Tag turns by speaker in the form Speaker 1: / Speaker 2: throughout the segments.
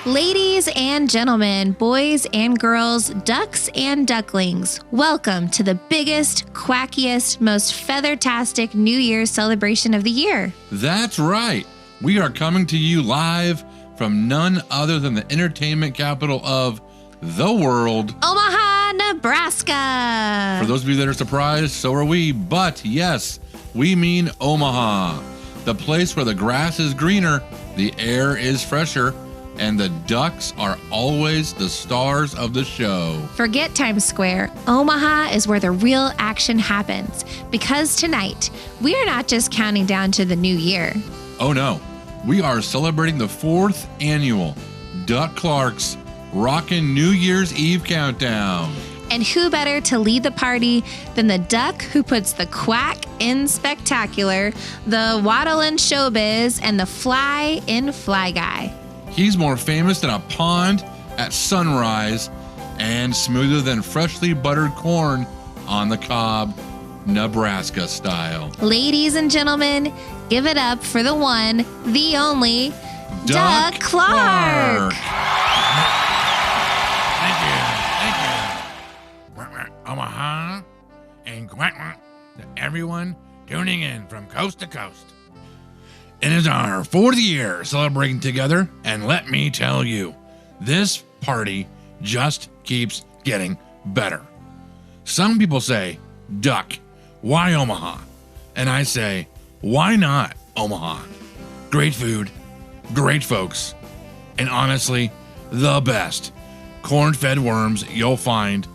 Speaker 1: Ladies and gentlemen, boys and girls, ducks and ducklings, welcome to the biggest, quackiest, most feathertastic New Year's celebration of the year.
Speaker 2: That's right. We are coming to you live from none other than the entertainment capital of the world,
Speaker 1: Omaha, Nebraska.
Speaker 2: For those of you that are surprised, so are we. But yes, we mean Omaha, the place where the grass is greener, the air is fresher, and the ducks are always the stars of the show.
Speaker 1: Forget Times Square. Omaha is where the real action happens. Because tonight, we are not just counting down to the new year.
Speaker 2: Oh no, we are celebrating the 4th annual Duck Clark's Rockin' New Year's Eve Countdown.
Speaker 1: And who better to lead the party than the duck who puts the quack in spectacular, the waddle in showbiz, and the fly in Fly Guy.
Speaker 2: He's more famous than a pond at sunrise and smoother than freshly buttered corn on the cob, Nebraska style.
Speaker 1: Ladies and gentlemen, give it up for the one, the only, Duck Clark.
Speaker 3: Thank you. Omaha and to everyone tuning in from coast to coast. It is our 4th year celebrating together, and let me tell you, this party just keeps getting better. Some people say, Duck, why Omaha? And I say, why not Omaha? Great food, great folks, and honestly, the best corn-fed worms you'll find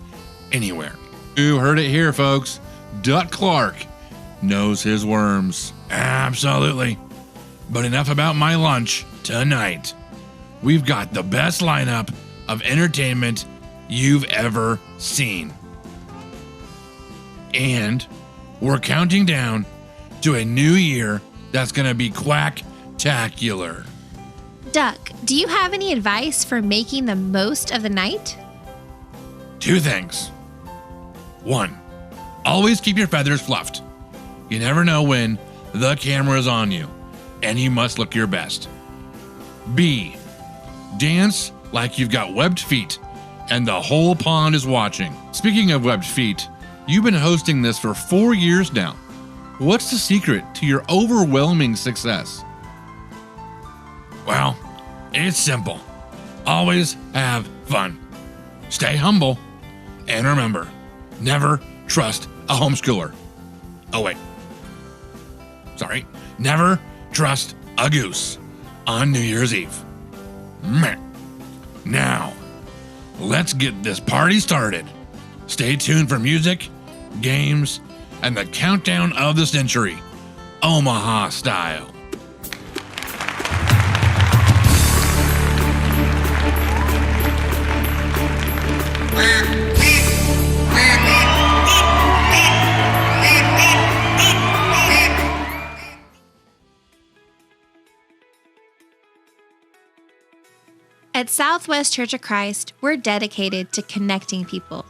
Speaker 3: anywhere.
Speaker 2: You heard it here, folks. Duck Clark knows his worms.
Speaker 3: Absolutely. But enough about my lunch tonight. We've got the best lineup of entertainment you've ever seen. And we're counting down to a new year that's going to be quack-tacular.
Speaker 1: Duck, do you have any advice for making the most of the night?
Speaker 3: 2 things. 1, always keep your feathers fluffed. You never know when the camera is on you, and you must look your best. B, dance like you've got webbed feet and the whole pond is watching. Speaking of webbed feet, you've been hosting this for 4 years now. What's the secret to your overwhelming success? Well, it's simple. Always have fun. Stay humble. And remember, never trust a homeschooler. Oh, wait. Sorry. Never trust a goose on New Year's Eve. Meh. Now, let's get this party started. Stay tuned for music, games, and the countdown of the century, Omaha style.
Speaker 1: At Southwest Church of Christ, we're dedicated to connecting people,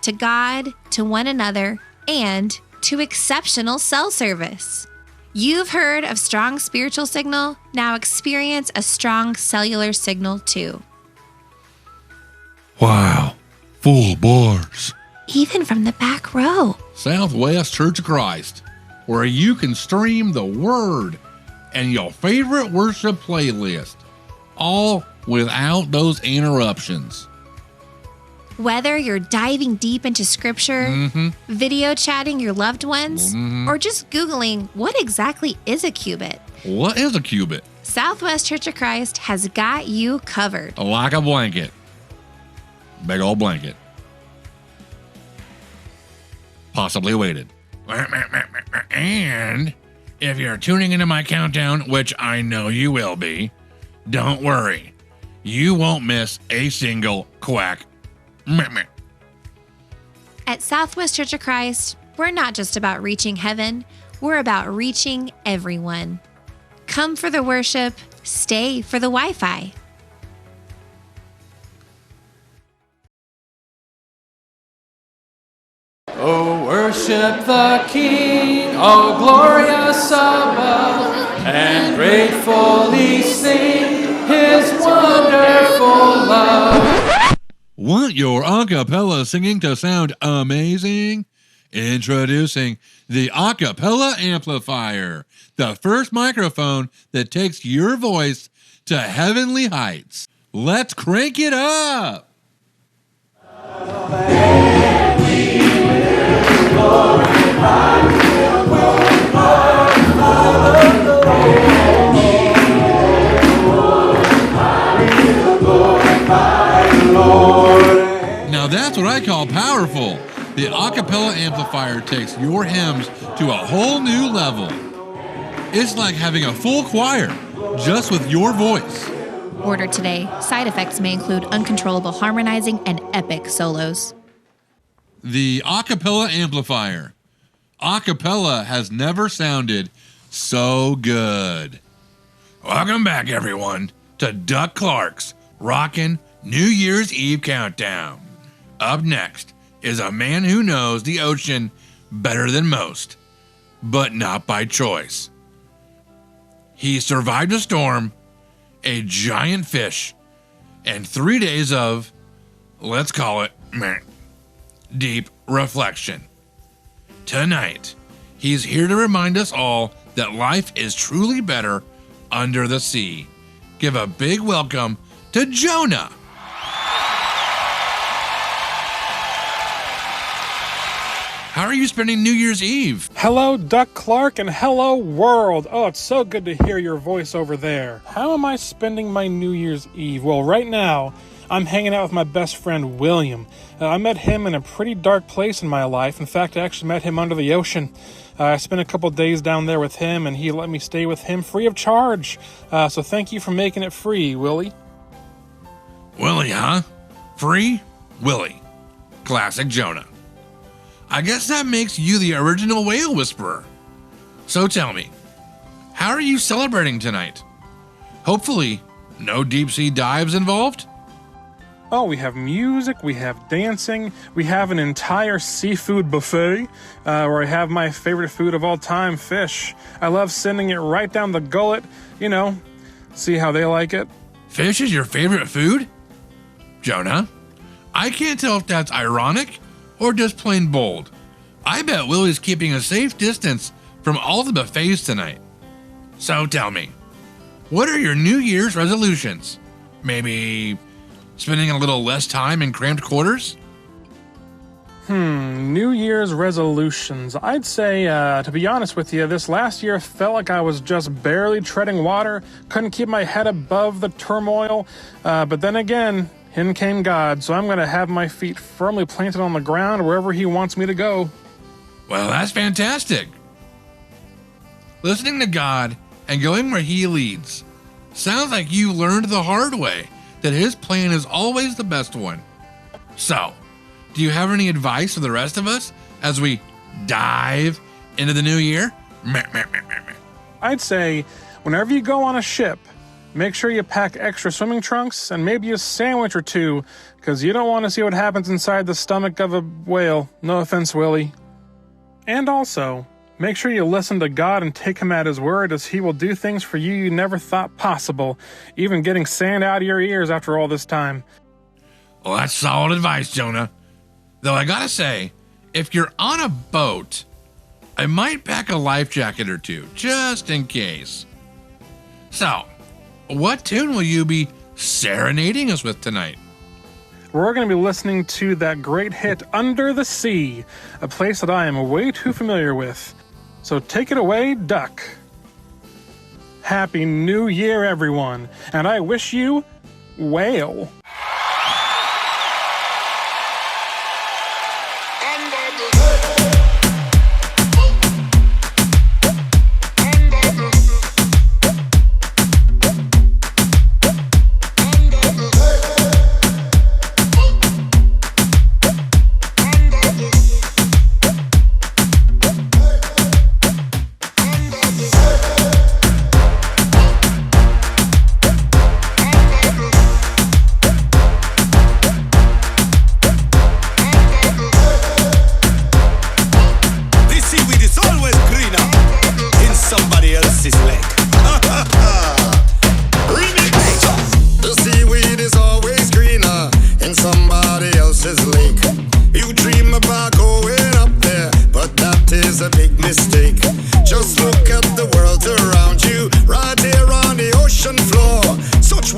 Speaker 1: to God, to one another, and to exceptional cell service. You've heard of strong spiritual signal, now experience a strong cellular signal too.
Speaker 2: Wow, full bars.
Speaker 1: Even from the back row.
Speaker 2: Southwest Church of Christ, where you can stream the word and your favorite worship playlist, all without those interruptions.
Speaker 1: Whether you're diving deep into scripture, video chatting your loved ones, or just Googling what exactly is a cubit,
Speaker 2: What is a cubit?
Speaker 1: Southwest Church of Christ has got you covered.
Speaker 2: Like a blanket. Big old blanket. Possibly weighted.
Speaker 3: And if you're tuning into my countdown, which I know you will be, don't worry. You won't miss a single quack.
Speaker 1: At Southwest Church of Christ, we're not just about reaching heaven, we're about reaching everyone. Come for the worship, stay for the Wi-Fi.
Speaker 4: Oh, worship the King, all glorious above, and gratefully sing his wonderful
Speaker 2: Want your a cappella singing to sound amazing? Introducing the a cappella amplifier, the first microphone that takes your voice to heavenly heights. Let's crank it up! Now that's what I call powerful. The a cappella amplifier takes your hymns to a whole new level. It's like having a full choir, just with your voice.
Speaker 1: Order today. Side effects may include uncontrollable harmonizing and epic solos.
Speaker 2: The a cappella amplifier. A cappella has never sounded so good.
Speaker 3: Welcome back, everyone, to Duck Clark's Rockin' New Year's Eve Countdown. Up next is a man who knows the ocean better than most, but not by choice. He survived a storm, a giant fish, and 3 days of, let's call it, deep reflection. Tonight, he's here to remind us all that life is truly better under the sea. Give a big welcome to Jonah. How are you spending New Year's Eve?
Speaker 5: Hello, Duck Clark, and hello, world. Oh, it's so good to hear your voice over there. How am I spending my New Year's Eve? Well, right now, I'm hanging out with my best friend, William. I met him in a pretty dark place in my life. In fact, I actually met him under the ocean. I spent a couple days down there with him, and he let me stay with him free of charge. So thank you for making it free, Willie.
Speaker 3: Willie, huh? Free? Willie. Classic Jonah. I guess that makes you the original whale whisperer. So tell me, how are you celebrating tonight? Hopefully, no deep sea dives involved?
Speaker 5: Oh, we have music, we have dancing, we have an entire seafood buffet where I have my favorite food of all time, fish. I love sending it right down the gullet, see how they like it.
Speaker 3: Fish is your favorite food? Jonah, I can't tell if that's ironic or just plain bold. I bet Willie's keeping a safe distance from all the buffets tonight. So tell me, what are your New Year's resolutions? Maybe spending a little less time in cramped quarters?
Speaker 5: New Year's resolutions. I'd say, to be honest with you, this last year felt like I was just barely treading water, couldn't keep my head above the turmoil, but then again, in came God, so I'm going to have my feet firmly planted on the ground wherever he wants me to go.
Speaker 3: Well, that's fantastic. Listening to God and going where he leads sounds like you learned the hard way that his plan is always the best one. So, do you have any advice for the rest of us as we dive into the new year?
Speaker 5: I'd say, whenever you go on a ship, make sure you pack extra swimming trunks and maybe a sandwich or two, because you don't want to see what happens inside the stomach of a whale. No offense, Willie. And also, make sure you listen to God and take him at his word, as he will do things for you never thought possible, even getting sand out of your ears after all this time.
Speaker 3: Well, that's solid advice, Jonah. Though I gotta say, if you're on a boat, I might pack a life jacket or two, just in case. So, what tune will you be serenading us with tonight?
Speaker 5: We're going to be listening to that great hit, Under the Sea, a place that I am way too familiar with. So take it away, Duck. Happy New Year, everyone, and I wish you whale.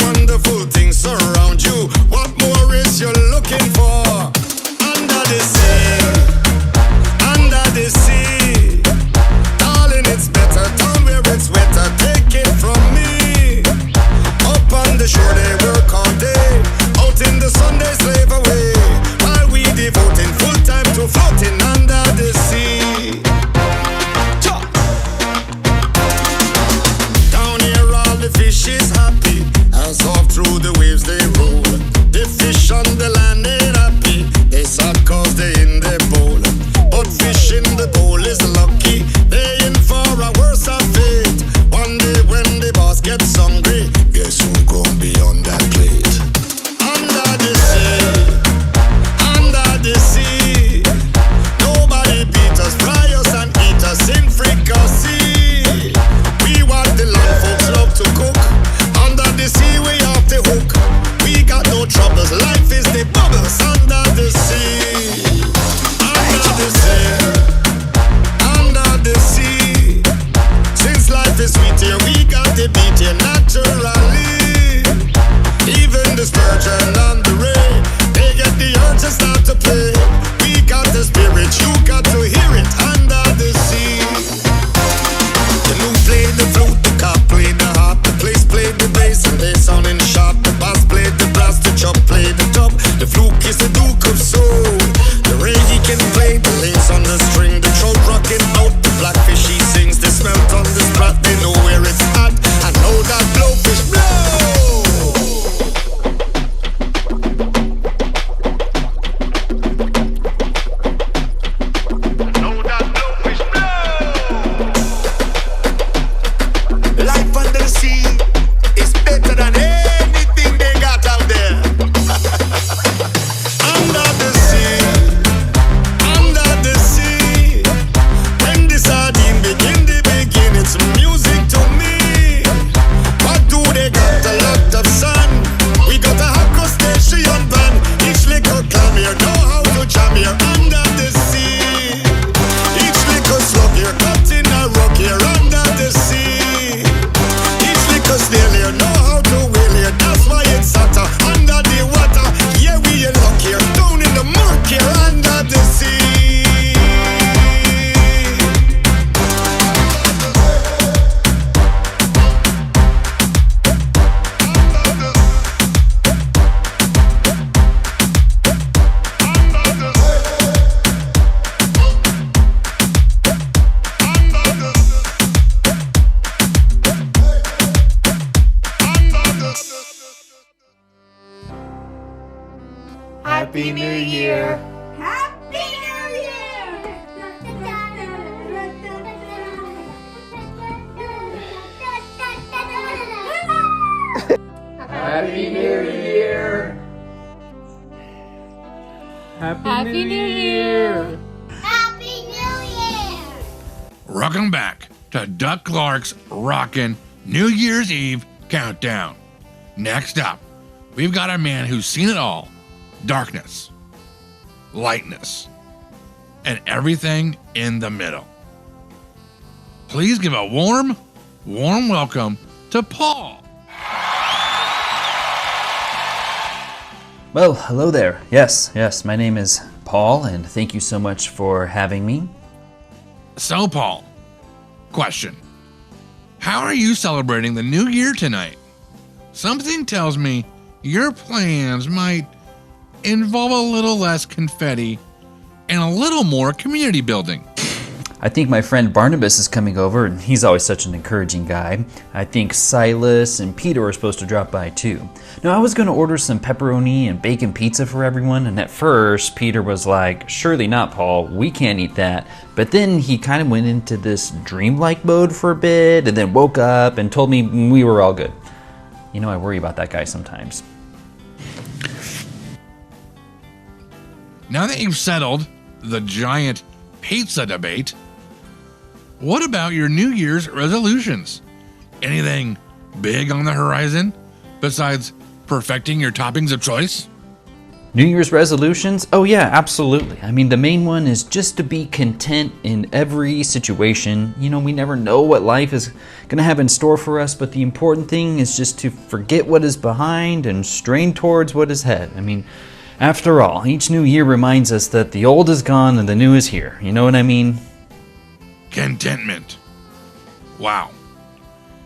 Speaker 6: wonderful things surround you. What more is you looking for? Under the sea, under the sea. Darling, it's better down where it's wetter. Take it from me. Up on the shore they work all day. Out in the sun they slave away. While we devoting full time to floating under the sea. Down here all the fish is happy as off through the waves they roll. The fish on the land ain't happy. They sad cause they in their bowl. But fish in the bowl is lucky. They in for a worse of fate. One day when the boss gets hungry, guess who gon' be on that plate? Under the sea, under the sea. Nobody beat us, fry us and eat us in fricassee. We what the land folks love to cook. Under the sea we off the hook. We got no troubles, life is the bubbles. Under the sea, under the sea, under the sea. Since life is sweet here, we got the beat here naturally. Even the sturgeon and the ray, they get the urge to start to play. We got the spirit, you got to hear it. Under the sea. The new played the flute, the cop played the harp, the place played the bass, and they sounding sharp. The bass played the blast, the chop played the top. The fluke is the Duke of Soul. The reggae can play the lace on the string. The trout rocking out, the blackfish he sings. The smelt on the sprat, they know where it's at. I know that blowfish blow. Life under the sea is better than anything they got out there. Under the sea, under the sea. When the sardine begin, it's music to me. What do they got? A lot of sun. We got a hot crustacean van. Each little clam here know how to jam here under the sea. Each little slug here cut in a rock here under the sea. Each little snail here know how to whale here. That's why it's hotter under the water. Yeah, we in luck here, down in the murk here under the sea.
Speaker 4: Happy New Year.
Speaker 7: Happy New Year!
Speaker 4: Happy New Year.
Speaker 7: Happy New Year! Happy New Year!
Speaker 3: Welcome back to Duck Clark's Rockin' New Year's Eve Countdown. Next up, we've got a man who's seen it all. Darkness, lightness, and everything in the middle. Please give a warm welcome to Paul.
Speaker 8: Well, hello there. Yes, my name is Paul, and thank you so much for having me.
Speaker 3: So, Paul, question. How are you celebrating the new year tonight? Something tells me your plans might involve a little less confetti and a little more community building.
Speaker 8: I think my friend Barnabas is coming over, and he's always such an encouraging guy. I think Silas and Peter are supposed to drop by too. Now, I was going to order some pepperoni and bacon pizza for everyone, and at first Peter was like, surely not, Paul, we can't eat that. But then he kind of went into this dreamlike mode for a bit, and then woke up and told me we were all good. You know, I worry about that guy sometimes.
Speaker 3: Now that you've settled the giant pizza debate, what about your New Year's resolutions? Anything big on the horizon besides perfecting your toppings of choice?
Speaker 8: New Year's resolutions? Oh yeah, absolutely. I mean, the main one is just to be content in every situation. You know, we never know what life is going to have in store for us, but the important thing is just to forget what is behind and strain towards what is ahead. I mean, after all, each new year reminds us that the old is gone and the new is here. You know what I mean?
Speaker 3: Contentment. Wow.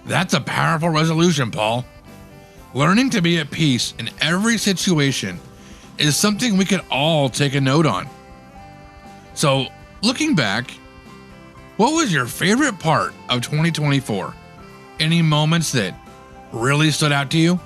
Speaker 3: That's a powerful resolution, Paul. Learning to be at peace in every situation is something we could all take a note on. So, looking back, what was your favorite part of 2024? Any moments that really stood out to you?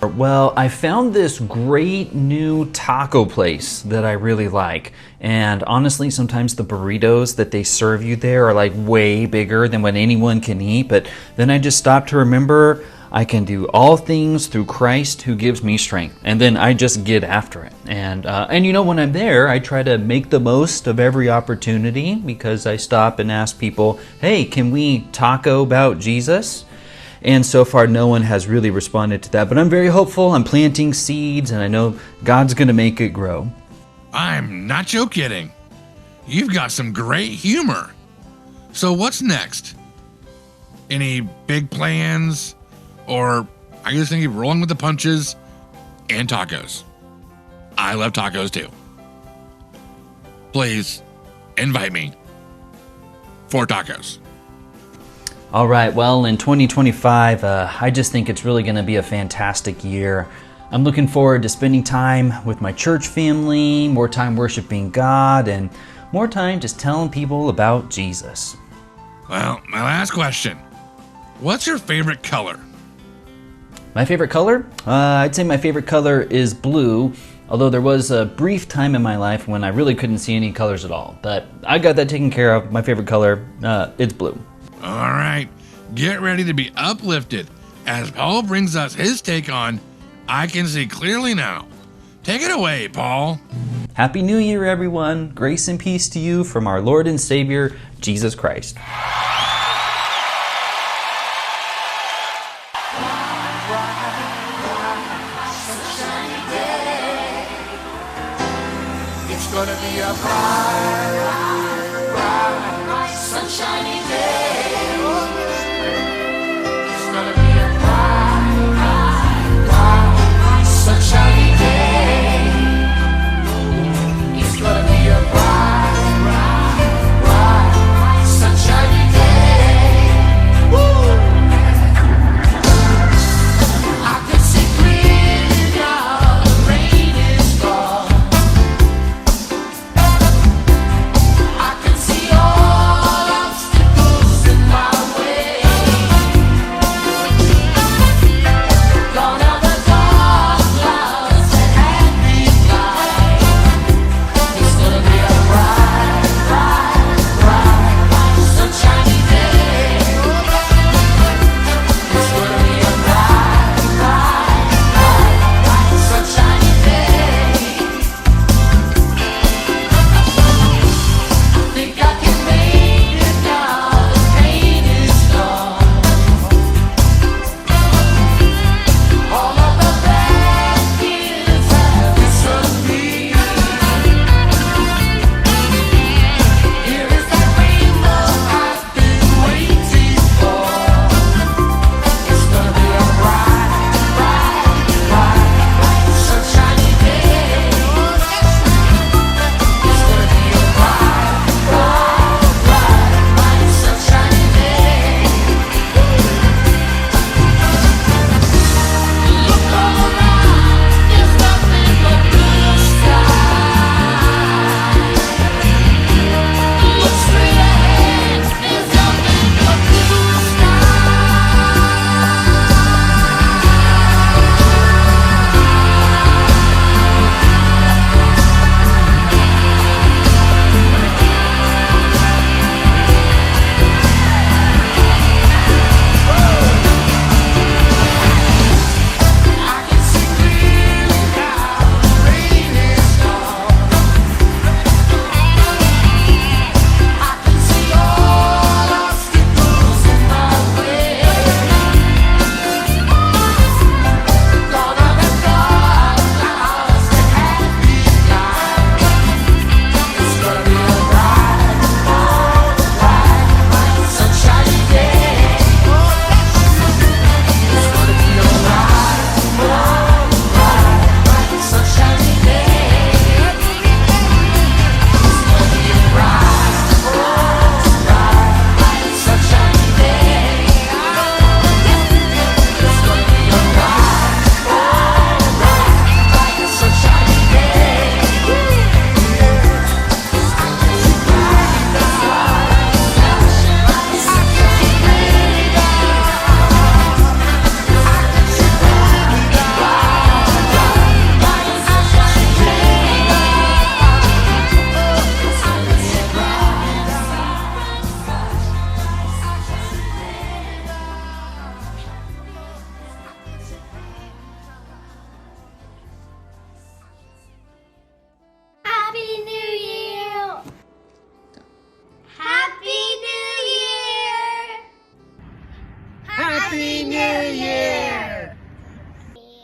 Speaker 8: Well, I found this great new taco place that I really like. And honestly, sometimes the burritos that they serve you there are like way bigger than what anyone can eat. But then I just stopped to remember I can do all things through Christ who gives me strength. And then I just get after it. And you know, when I'm there, I try to make the most of every opportunity because I stop and ask people, hey, can we taco about Jesus? And so far, no one has really responded to that. But I'm very hopeful. I'm planting seeds, and I know God's going to make it grow.
Speaker 3: I'm not kidding. You've got some great humor. So what's next? Any big plans? Or are you just thinking rolling with the punches and tacos? I love tacos too. Please invite me for tacos.
Speaker 8: All right, well, in 2025, I just think it's really going to be a fantastic year. I'm looking forward to spending time with my church family, more time worshiping God, and more time just telling people about Jesus.
Speaker 3: Well, my last question. What's your favorite color?
Speaker 8: My favorite color? I'd say my favorite color is blue, although there was a brief time in my life when I really couldn't see any colors at all. But I got that taken care of. My favorite color, it's blue.
Speaker 3: All right, get ready to be uplifted as Paul brings us his take on I Can See Clearly Now. Take it away, Paul.
Speaker 8: Happy New Year, everyone. Grace and peace to you from our Lord and Savior, Jesus Christ.
Speaker 4: It's gonna be a bright, sunshiny day. It's gonna be a bright, sunshiny day. It's gonna be a bright, sunshiny day. Woo! I can see clearly now, the rain is gone. I can see all obstacles in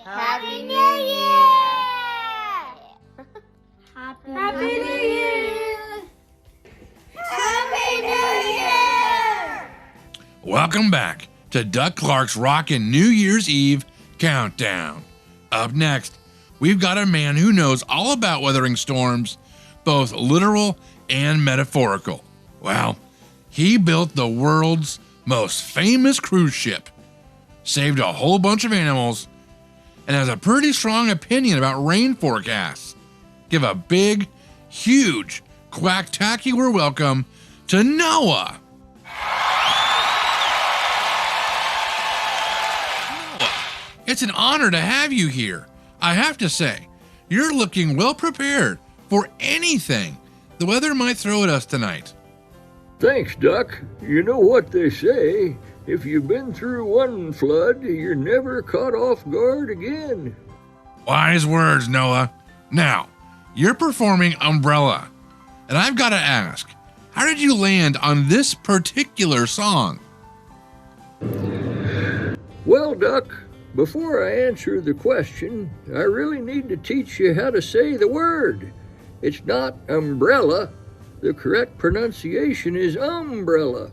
Speaker 7: Happy New Year! Happy New Year! Happy New Year!
Speaker 3: Welcome back to Duck Clark's Rockin' New Year's Eve Countdown. Up next, we've got a man who knows all about weathering storms, both literal and metaphorical. Well, he built the world's most famous cruise ship, saved a whole bunch of animals, and has a pretty strong opinion about rain forecasts. Give a big, huge, quacktacular welcome to Noah. Noah, it's an honor to have you here. I have to say, you're looking well prepared for anything the weather might throw at us tonight.
Speaker 9: Thanks, Duck. You know what they say. If you've been through one flood, you're never caught off guard again.
Speaker 3: Wise words, Noah. Now, you're performing Umbrella, and I've got to ask, how did you land on this particular song?
Speaker 9: Well, Duck, before I answer the question, I really need to teach you how to say the word. It's not umbrella. The correct pronunciation is umbrella.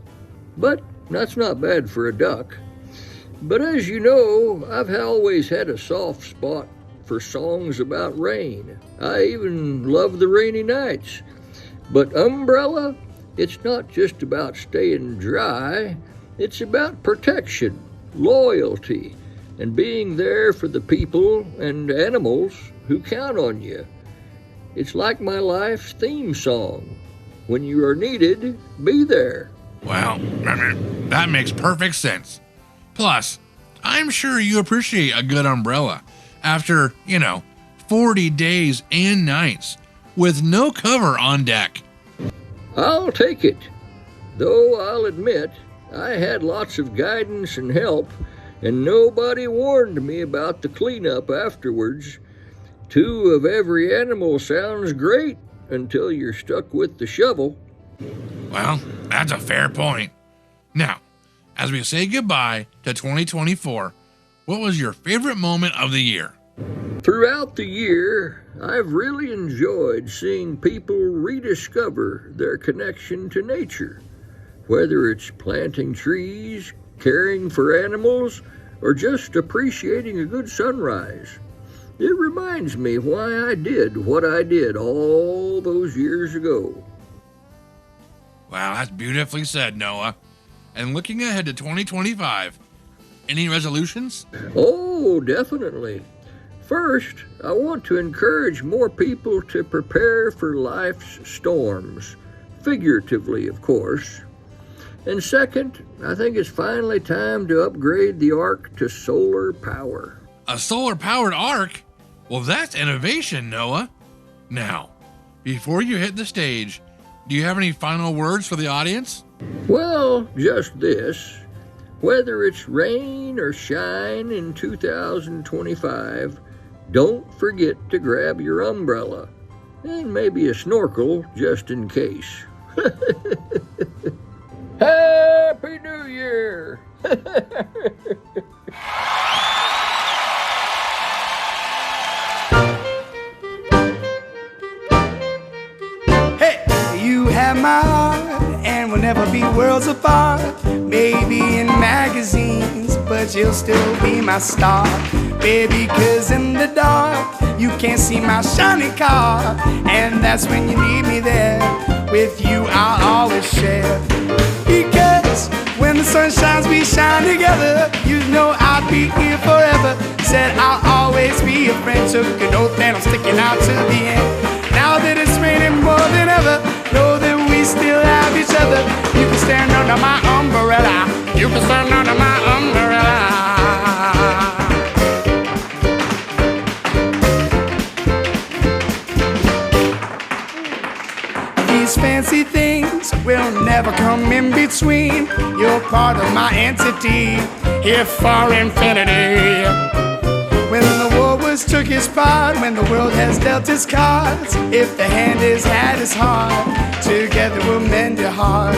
Speaker 9: But that's not bad for a duck. But as you know, I've always had a soft spot for songs about rain. I even love the rainy nights. But umbrella, it's not just about staying dry. It's about protection, loyalty, and being there for the people and animals who count on you. It's like my life's theme song. When you are needed, be there.
Speaker 3: Well, that makes perfect sense. Plus, I'm sure you appreciate a good umbrella after, 40 days and nights with no cover on deck.
Speaker 9: I'll take it. Though I'll admit, I had lots of guidance and help, and nobody warned me about the cleanup afterwards. 2 of every animal sounds great until you're stuck with the shovel.
Speaker 3: Well, that's a fair point. Now, as we say goodbye to 2024, what was your favorite moment of the year?
Speaker 9: Throughout the year, I've really enjoyed seeing people rediscover their connection to nature, whether it's planting trees, caring for animals, or just appreciating a good sunrise. It reminds me why I did what I did all those years ago.
Speaker 3: Wow, that's beautifully said, Noah. And looking ahead to 2025, any resolutions?
Speaker 9: Oh, definitely. First, I want to encourage more people to prepare for life's storms, figuratively, of course. And second, I think it's finally time to upgrade the Ark to solar power.
Speaker 3: A solar-powered ark? Well, that's innovation, Noah. Now, before you hit the stage, do you have any final words for the audience?
Speaker 9: Well, just this. Whether it's rain or shine in 2025, don't forget to grab your umbrella and maybe a snorkel just in case. Happy New Year!
Speaker 10: You have my heart, and we'll never be worlds apart. Maybe in magazines, but you'll still be my star. Baby, 'cause in the dark, you can't see my shiny car. And that's when you need me there. With you, I'll always share. Because when the sun shines, we shine together. You know I'll be here forever. Said I'll always be a friend. Took an oath and I'm sticking out to the end. Now that it's raining more than ever, know that we still have each other. You can stand under my umbrella. You can stand under my umbrella. These fancy things will never come in between. You're part of my entity, here for infinity. When the warlords took his part, when the world has dealt its cards, if the hand is had its heart, together we'll mend your heart.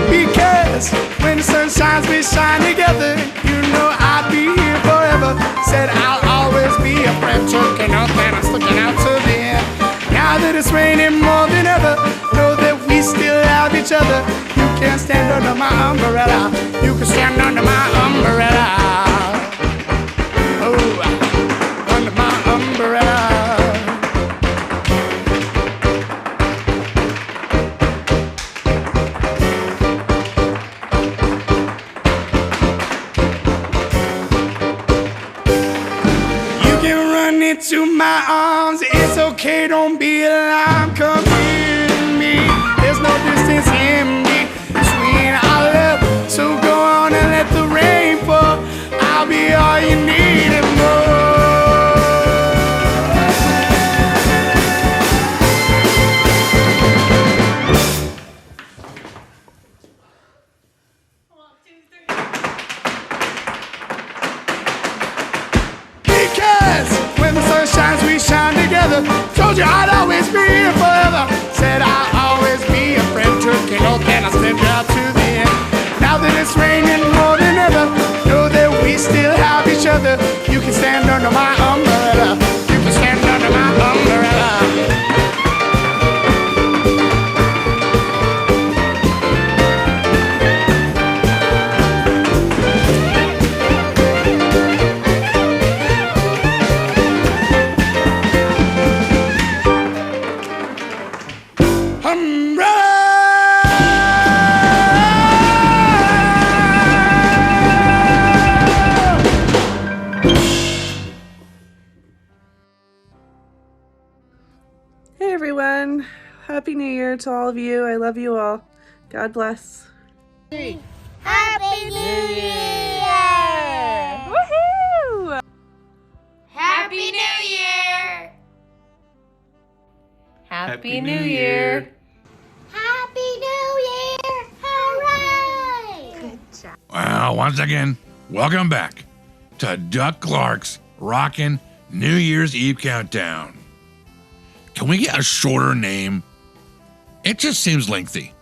Speaker 10: Because when the sun shines, we shine together. You know I'll be here forever. ever. Said I'll always be a friend. Took an oath and I'm sticking out to the end. Now that it's raining more than ever, know that we still have each other. You can stand under my umbrella. You can stand under my umbrella. Oh, under my umbrella. Into my arms, it's okay, don't be alarmed. Come here to me, there's no distance in between our love. So go on and let the rain fall. I'll be all you need and more. When the sun shines, we shine together. Told you I'd always be here forever. Said I'll always be a friend. Took an oath and I stepped out to the end. Now that it's raining more than ever, know that we still have each other. You can stand under my umbrella. You can stand under my umbrella.
Speaker 11: Hey everyone, Happy New Year to all of you. I love you all. God bless.
Speaker 7: Happy New Year!
Speaker 11: Woohoo!
Speaker 7: Happy New Year!
Speaker 11: Happy New Year.
Speaker 7: Happy New Year! Hooray! Good job.
Speaker 3: Well, once again, welcome back to Duck Clark's Rockin' New Year's Eve Countdown. Can we get a shorter name? It just seems lengthy.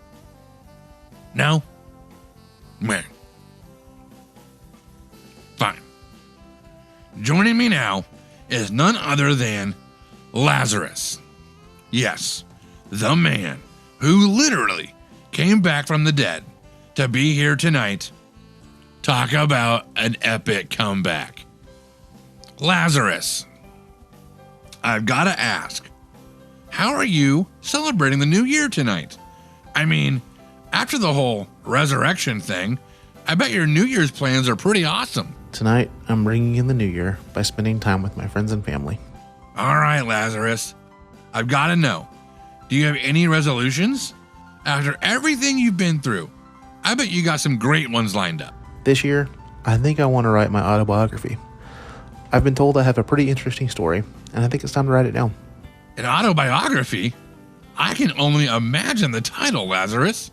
Speaker 3: No? Meh. Fine. Joining me now is none other than Lazarus. Yes, the man who literally came back from the dead to be here tonight. Talk about an epic comeback. Lazarus, I've got to ask, how are you celebrating the new year tonight? I mean, after the whole resurrection thing, I bet your New Year's plans are pretty awesome.
Speaker 12: Tonight, I'm bringing in the new year by spending time with my friends and family.
Speaker 3: All right, Lazarus, I've got to know, do you have any resolutions? After everything you've been through, I bet you got some great ones lined up.
Speaker 12: This year, I think I want to write my autobiography. I've been told I have a pretty interesting story, and I think it's time to write it down.
Speaker 3: An autobiography? I can only imagine the title, Lazarus.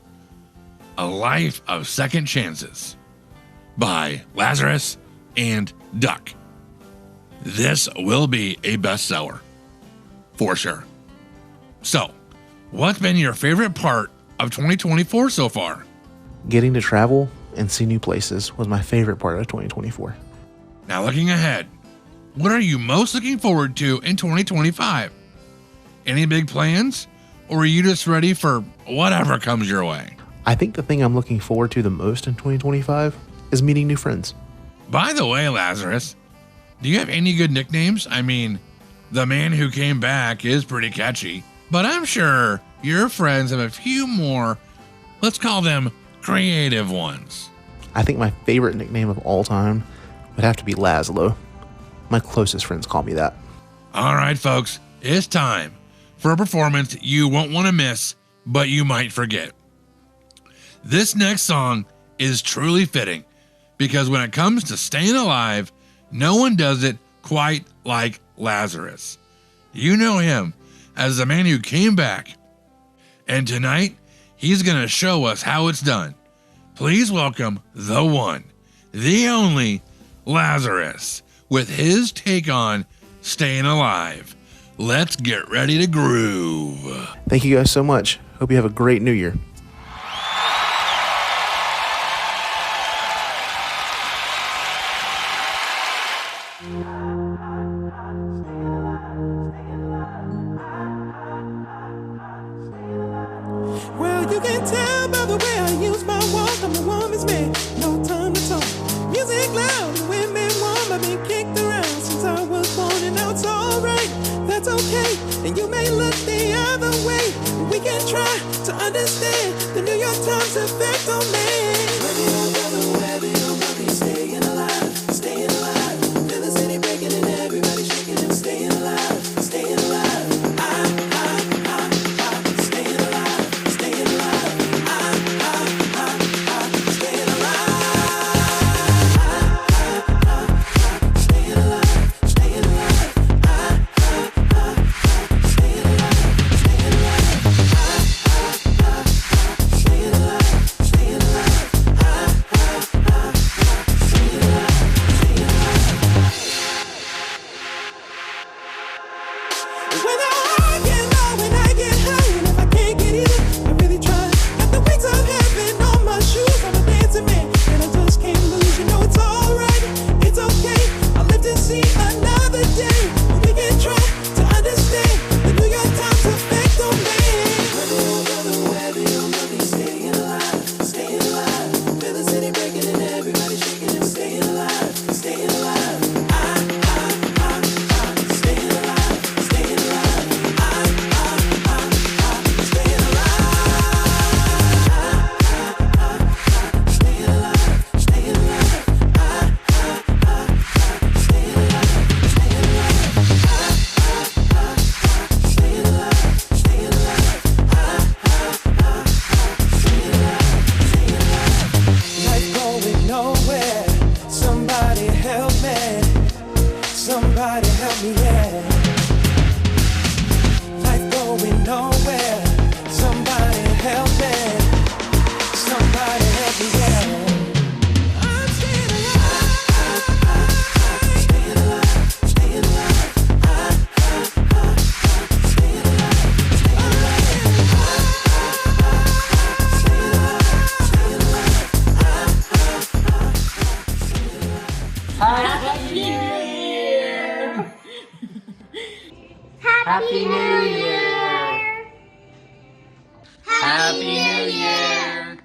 Speaker 3: A Life of Second Chances by Lazarus and Duck. This will be a bestseller, for sure. So, what's been your favorite part of 2024 so far?
Speaker 12: Getting to travel and see new places was my favorite part of 2024.
Speaker 3: Now, looking ahead, what are you most looking forward to in 2025? Any big plans? Or are you just ready for whatever comes your way?
Speaker 12: I think the thing I'm looking forward to the most in 2025 is meeting new friends.
Speaker 3: By the way, Lazarus, do you have any good nicknames? I mean, the man who came back is pretty catchy, but I'm sure your friends have a few more, let's call them creative ones.
Speaker 12: I think my favorite nickname of all time would have to be Laszlo. My closest friends call me that.
Speaker 3: All right, folks, it's time for a performance you won't want to miss, but you might forget. This next song is truly fitting because when it comes to staying alive, no one does it quite like Lazarus. You know him as the man who came back. And tonight, he's going to show us how it's done. Please welcome the one, the only Lazarus with his take on staying alive. Let's get ready to groove.
Speaker 12: Thank you guys so much. Hope you have a great new year.
Speaker 10: that's okay. And you may look the other way. We can try to understand the New York Times effect on man. Whether you're brother, whether you're brother, you're staying alive, staying alive. Feel the city breaking and everybody shaking and staying alive, staying alive. Staying alive, staying alive. Staying alive. Staying alive, staying alive. Somebody help me, yeah. Life going nowhere. Somebody help me. Somebody help me, yeah. I'm staying alive. Staying alive. Staying alive. Staying alive.
Speaker 7: Happy New Year! Happy New Year!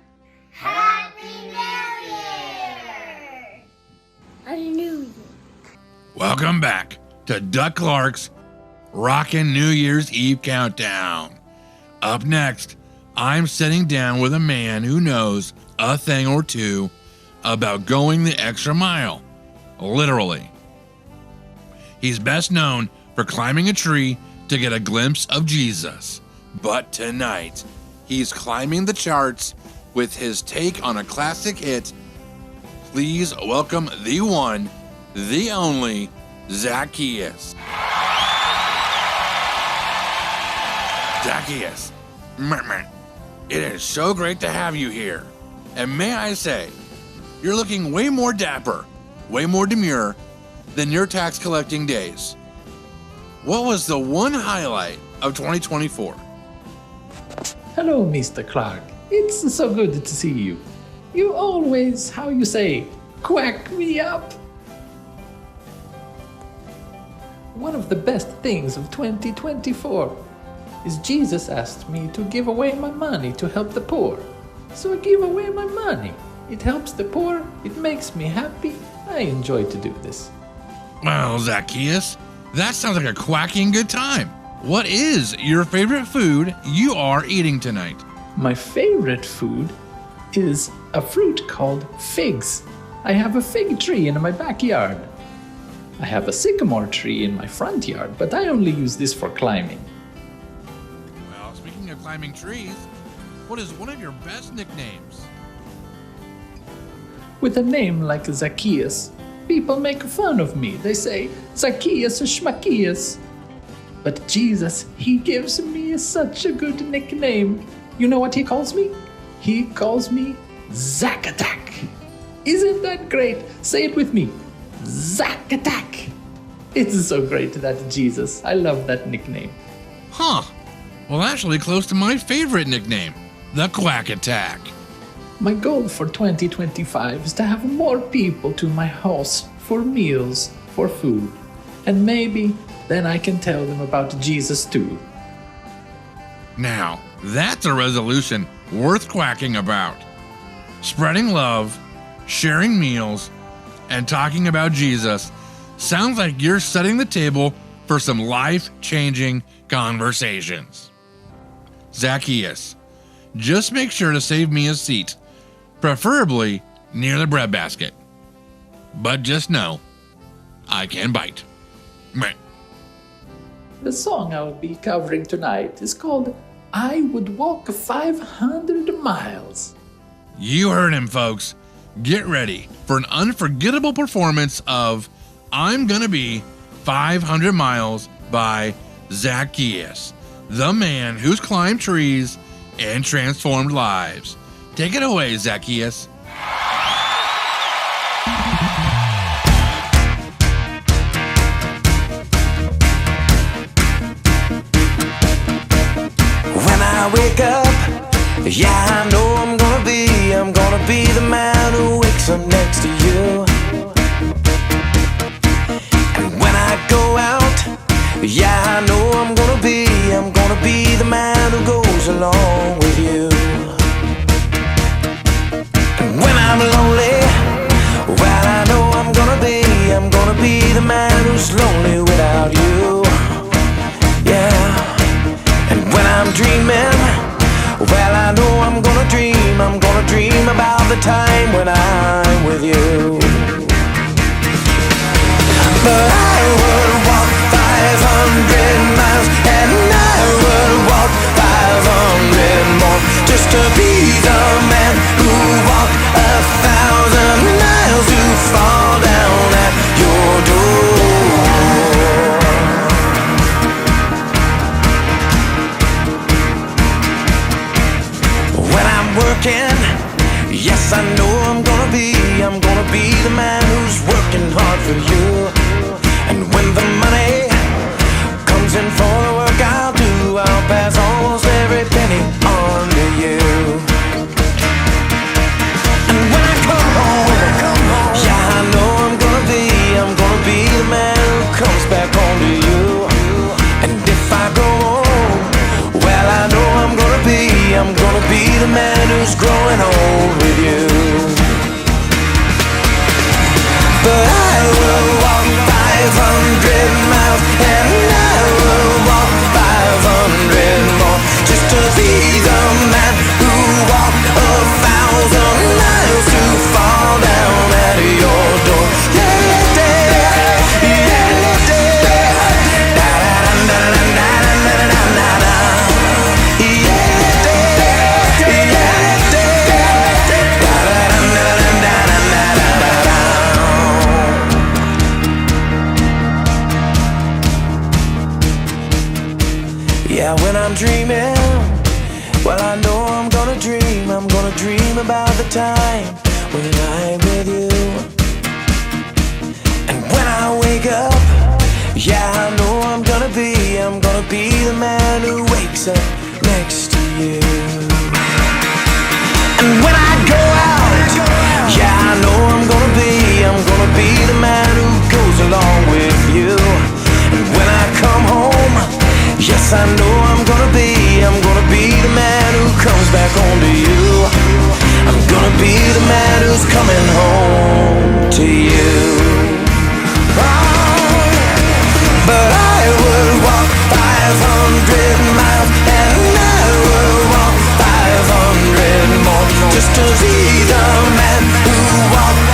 Speaker 7: Happy New Year! Happy New Year!
Speaker 3: Welcome back to Duck Clark's Rockin' New Year's Eve Countdown. Up next, I'm sitting down with a man who knows a thing or two about going the extra mile. Literally. He's best known for climbing a tree to get a glimpse of Jesus. But tonight, he's climbing the charts with his take on a classic hit. Please welcome the one, the only, Zacchaeus. Zacchaeus, it is so great to have you here. And may I say, you're looking way more dapper, way more demure than your tax collecting days. What was the one highlight of 2024?
Speaker 13: Hello, Mr. Clark. It's so good to see you. You always, how you say, quack me up. One of the best things of 2024 is Jesus asked me to give away my money to help the poor. So I give away my money. It helps the poor, it makes me happy. I enjoy to do this.
Speaker 3: Well, Zacchaeus, that sounds like a quacking good time. What is your favorite food you are eating tonight?
Speaker 13: My favorite food is a fruit called figs. I have a fig tree in my backyard. I have a sycamore tree in my front yard, but I only use this for climbing.
Speaker 3: Well, speaking of climbing trees, what is one of your best nicknames?
Speaker 13: With a name like Zacchaeus, people make fun of me. They say, Zacchaeus or Schmacchaeus. But Jesus, he gives me such a good nickname. You know what he calls me? He calls me Zack-Attack. Isn't that great? Say it with me. Zack-Attack. It's so great, that Jesus. I love that nickname.
Speaker 3: Huh. Well, actually close to my favorite nickname, the Quack Attack.
Speaker 13: My goal for 2025 is to have more people to my house for meals, for food. And maybe then I can tell them about Jesus too.
Speaker 3: Now, that's a resolution worth quacking about. Spreading love, sharing meals, and talking about Jesus sounds like you're setting the table for some life-changing conversations. Zacchaeus, just make sure to save me a seat, preferably near the breadbasket. But just know, I can bite. Meh.
Speaker 13: The song I will be covering tonight is called I Would Walk 500 Miles.
Speaker 3: You heard him, folks. Get ready for an unforgettable performance of I'm Gonna Be 500 Miles by Zacchaeus, the man who's climbed trees and transformed lives. Take it away, Zacchaeus.
Speaker 10: When I wake up, yeah, I know I'm gonna be the man who wakes up next to you. And when I go out, yeah, I know I'm gonna be the man who goes along with you. And when I'm lonely, well, I know I'm gonna be the man who's lonely without you. Yeah. And when I'm dreaming, well, I know I'm gonna dream about the time when I'm with you. But I would walk 500 miles, and I would walk 500 more, just to be the man who walked 1,000 miles to fall down at your door. When I'm working, yes, I know I'm gonna be the man who's working hard for you. And when the money comes in for the work I'll do, I'll pass almost every penny on to you. And when I come home, yeah, I know I'm gonna be the man who comes back home to you. And if I go home, well, I know I'm gonna be the man who's growing old with you. But I will walk 500 miles, and I will walk 500 more, just to be the man who walked 1,000 miles to fall down at your door. Yeah, when I'm dreaming, well, I know I'm gonna dream about the time when I'm with you. And when I wake up, yeah, I know I'm gonna be the man who wakes up next to you. And when I go out, yeah, I know I'm gonna be the man who goes along with you. And when I come home, yes, I know I'm gonna be the man who comes back home to you. I'm gonna be the man who's coming home to you. Oh, but I would walk 500 miles, and I would walk 500 more, just to be the man who walked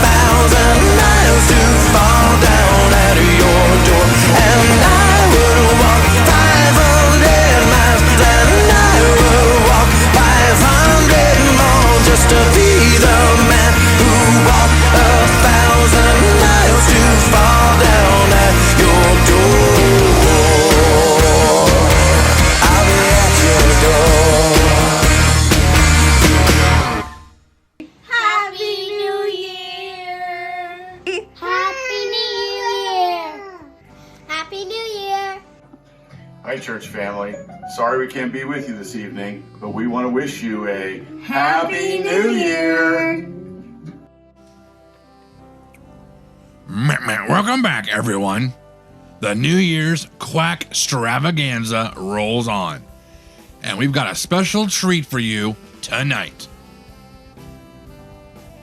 Speaker 10: 1,000 miles to fall down at your door. And I would walk 500 miles, and I would walk 500 more, just to be the man who walked 1,000 miles to fall down at your door. I'll be at your door.
Speaker 7: Happy New Year! Happy New Year! Happy New Year!
Speaker 14: Hi, church family. Sorry we can't be with you this evening, but we want to wish you a
Speaker 7: Happy New Year!
Speaker 3: Welcome back, everyone. The New Year's Quack Extravaganza rolls on, and we've got a special treat for you tonight.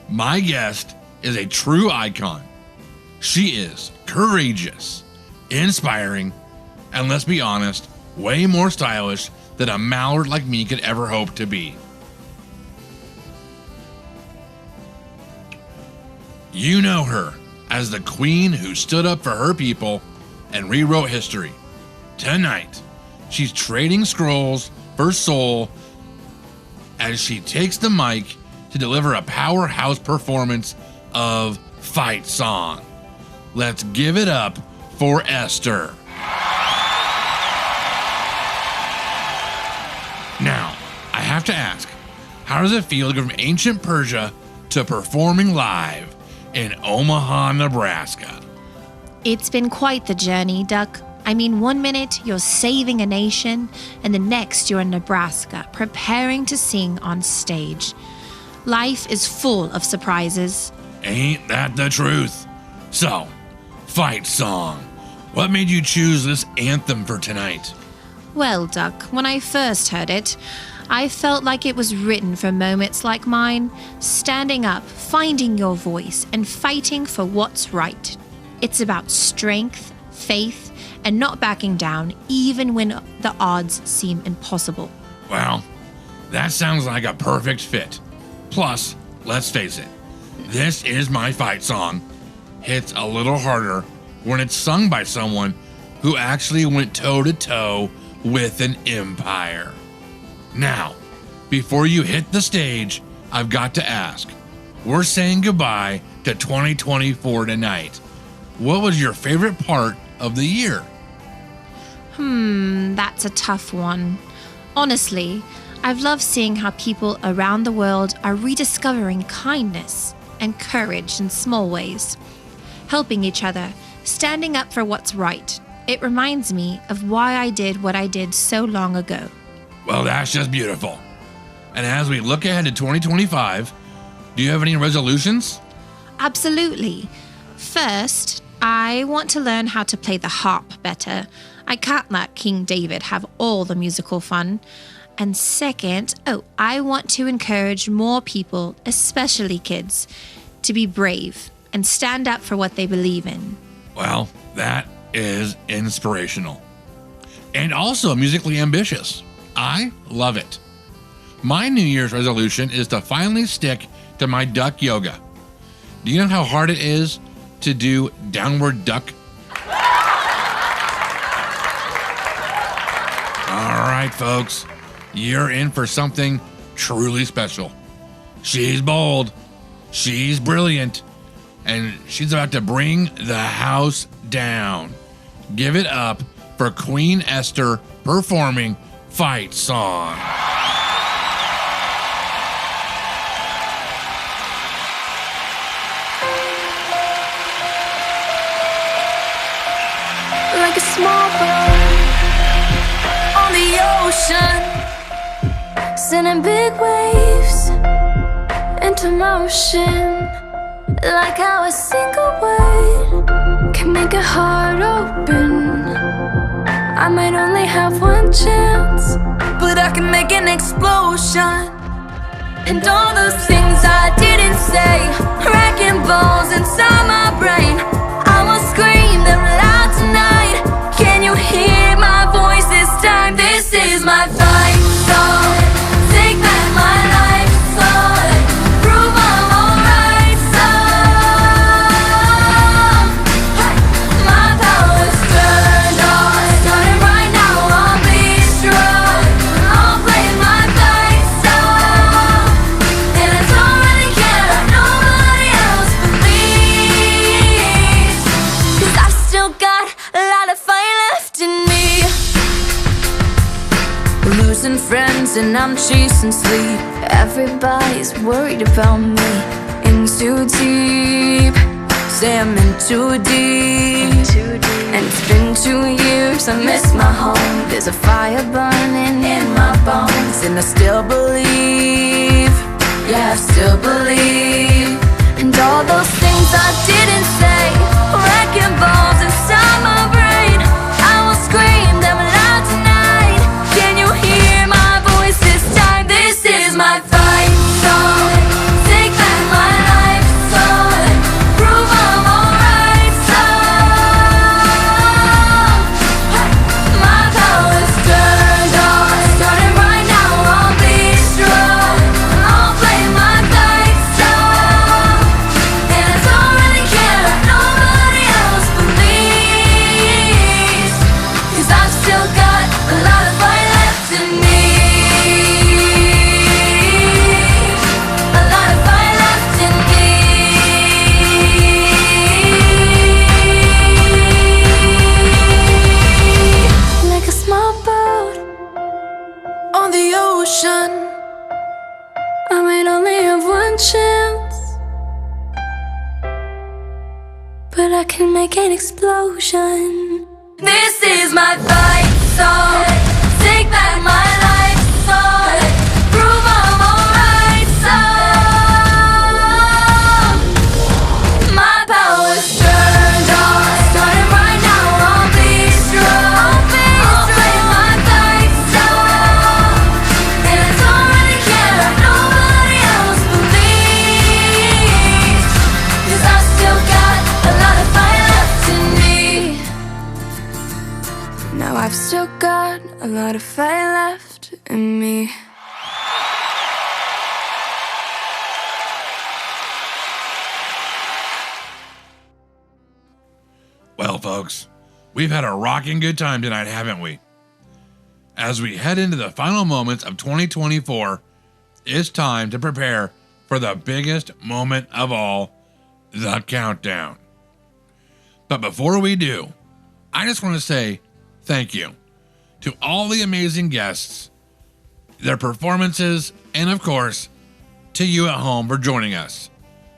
Speaker 3: My guest is a true icon. She is courageous, inspiring, and let's be honest, way more stylish than a mallard like me could ever hope to be. You know her as the queen who stood up for her people and rewrote history. Tonight, she's trading scrolls for soul as she takes the mic to deliver a powerhouse performance of Fight Song. Let's give it up for Esther. Now, I have to ask, how does it feel to go from ancient Persia to performing live in Omaha, Nebraska?
Speaker 1: It's been quite the journey, Duck. I mean, 1 minute you're saving a nation, and the next you're in Nebraska, preparing to sing on stage. Life is full of surprises.
Speaker 3: Ain't that the truth? So, Fight Song. What made you choose this anthem for tonight?
Speaker 1: Well, Duck, when I first heard it, I felt like it was written for moments like mine, standing up, finding your voice, and fighting for what's right. It's about strength, faith, and not backing down even when the odds seem impossible.
Speaker 3: Well, that sounds like a perfect fit. Plus, let's face it, this is my fight song. Hits a little harder when it's sung by someone who actually went toe-to-toe with an empire. Now, before you hit the stage, I've got to ask, we're saying goodbye to 2024 tonight. What was your favorite part of the year?
Speaker 1: That's a tough one. Honestly, I've loved seeing how people around the world are rediscovering kindness and courage in small ways, helping each other, standing up for what's right. It reminds me of why I did what I did so long ago.
Speaker 3: Well, that's just beautiful. And as we look ahead to 2025, do you have any resolutions?
Speaker 1: Absolutely. First, I want to learn how to play the harp better. I can't let King David have all the musical fun. And second, I want to encourage more people, especially kids, to be brave and stand up for what they believe in.
Speaker 3: Well, that is inspirational. And also musically ambitious. I love it. My New Year's resolution is to finally stick to my duck yoga. Do you know how hard it is to do downward duck? All right, folks, you're in for something truly special. She's bold, she's brilliant, and she's about to bring the house down. Give it up for Queen Esther performing Fight Song.
Speaker 15: Like a small boat on the ocean, sending big waves into motion. Like how a single word can make a heart open. I might only have one chance, but I can make an explosion. And all those things I didn't say, wrecking balls inside my brain, I will scream them loud tonight. Can you hear my voice this time? This is my fight song. Take back my life song. Prove I'm alright song. Hey, my power's turned on. Starting right now, I'll be strong. I'll play my fight song. And I don't really care if nobody else believes, 'cause I still got a lot of fight left in me. Losing friends and I'm chasing sleep. Everybody's worried about me. In too deep, say I'm in too deep. And it's been 2 years, I miss my home. There's a fire burning in my bones, and I still believe, yeah, I still believe. And all those things I didn't say, wrecking balls inside my brain, I will scream them loud tonight. Can you hear my voice this time? This is my fight song. Take back my life song. Prove I'm alright song. can make an explosion. This is my fight song. Take back my life song. Prove I'm alright song. My power's turned on. Starting right now, I'll be strong. I'll play my fight song. And I don't really care if nobody else believes. 'Cause I still got a lot of fire left in me. Now I've still got a lot of fire left in me.
Speaker 3: Well, folks, we've had a rocking good time tonight, haven't we? As we head into the final moments of 2024, it's time to prepare for the biggest moment of all, the countdown. But before we do, I just want to say thank you to all the amazing guests, their performances, and of course, to you at home for joining us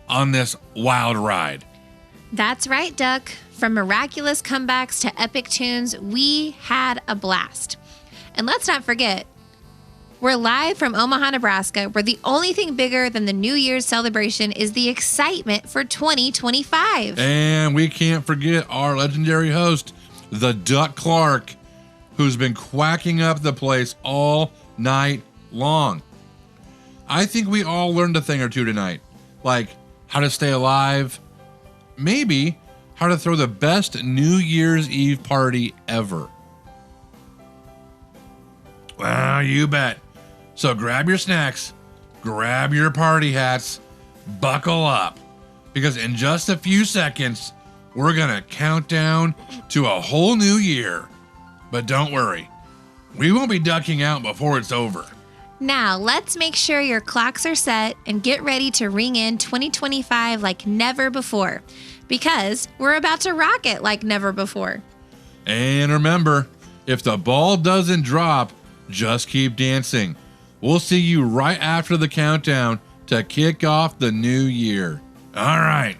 Speaker 3: on this wild ride.
Speaker 1: That's right, Duck. From miraculous comebacks to epic tunes, we had a blast. And let's not forget, we're live from Omaha, Nebraska, where the only thing bigger than the New Year's celebration is the excitement for 2025.
Speaker 3: And we can't forget our legendary host, the Duck Clark, who's been quacking up the place all night long. I think we all learned a thing or two tonight, like how to stay alive, maybe how to throw the best New Year's Eve party ever. Well, you bet. So grab your snacks, grab your party hats, buckle up, because in just a few seconds, we're gonna count down to a whole new year. But don't worry, we won't be ducking out before it's over.
Speaker 1: Now, let's make sure your clocks are set and get ready to ring in 2025 like never before, because we're about to rock it like never before.
Speaker 3: And remember, if the ball doesn't drop, just keep dancing. We'll see you right after the countdown to kick off the new year. All right,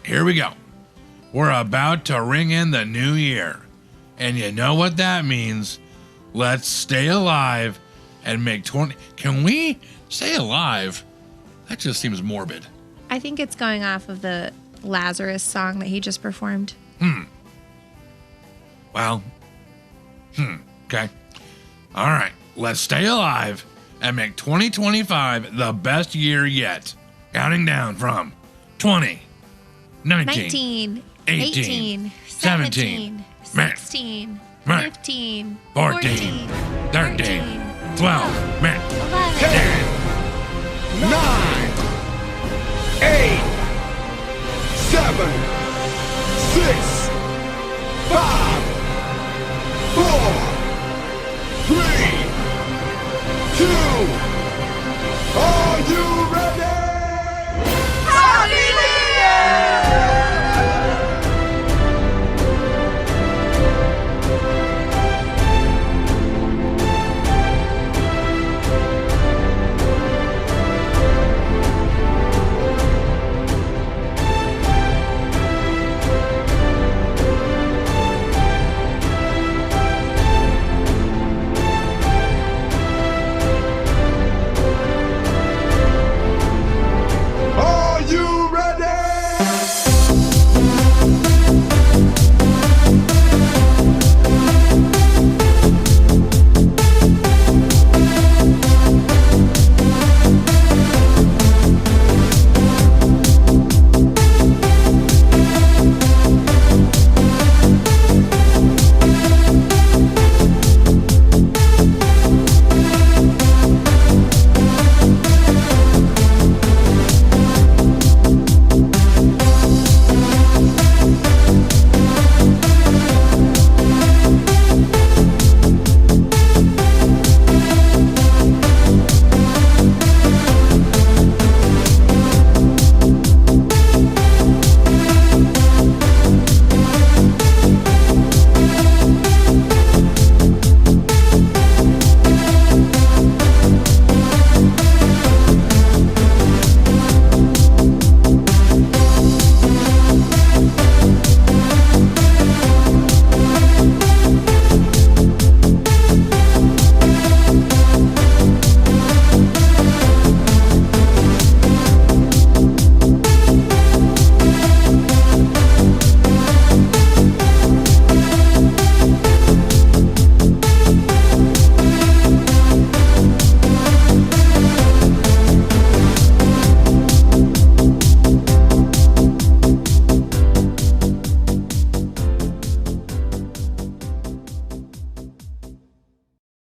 Speaker 3: here we go. We're about to ring in the new year. And you know what that means. Let's stay alive and make 20. Can we stay alive? That just seems morbid.
Speaker 1: I think it's going off of the Lazarus song that he just performed.
Speaker 3: Well, okay. All right, let's stay alive and make 2025 the best year yet. Counting down from 20, 19, 18, 17, 16, 15, 14, 13, 12, 10,
Speaker 6: 9, 8, 7, 6, 5.